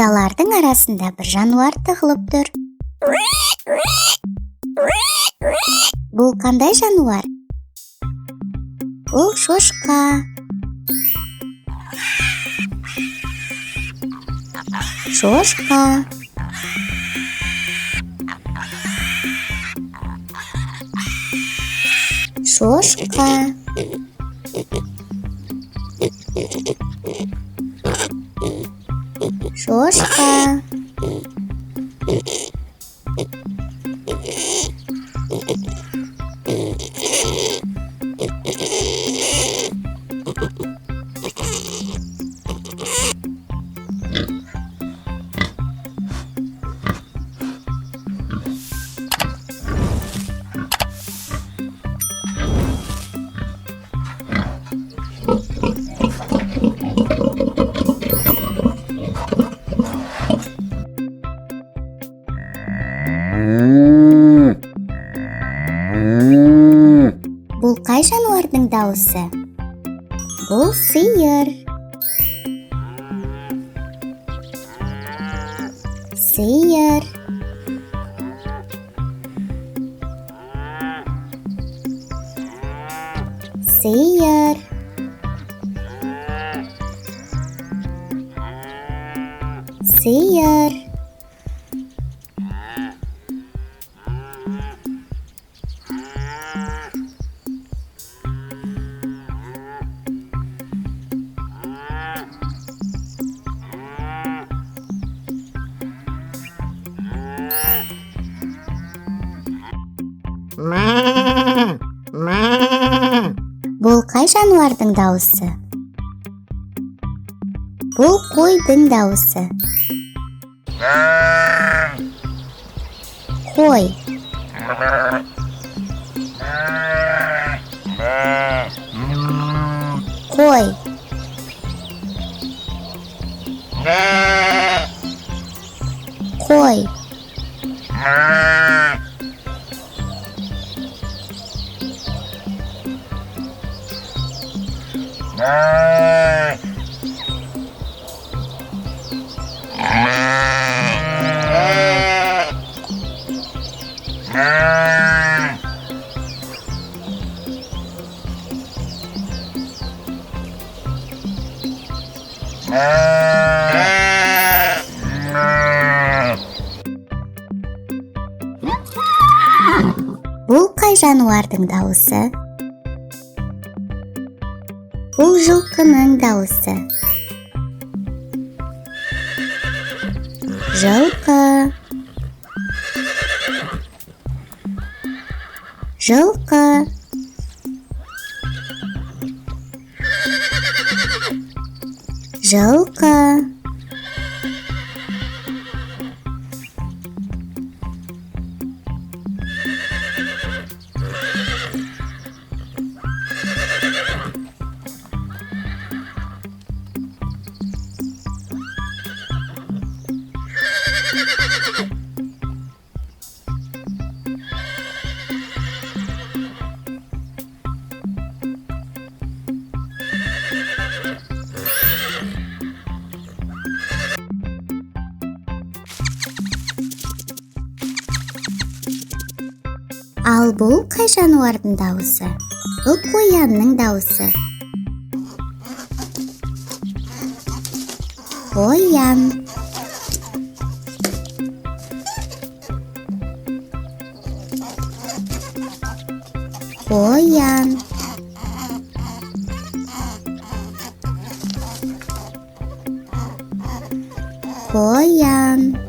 Мырзалардың арасында бір жануар тығылып тұр. Бұл қандай жануар? Бұл шошқа. Шошқа. Шошқа. Шошқа. Бұл қай жануардың дауысы? Бұл сиыр. Сиыр. Сиыр. Сиыр. Бұл қай жануардың дауысы? Бұл қойдың дауысы. Қой. Қой. Қой. Бұл қай жануардың дауысы? Бұл жылқының дауысы. Жылқы. Жылқы. Жылқы. Ал бұл қай жануардың дауысы? Бұл қоянның дауысы. Қоян. Қоян. Қоян.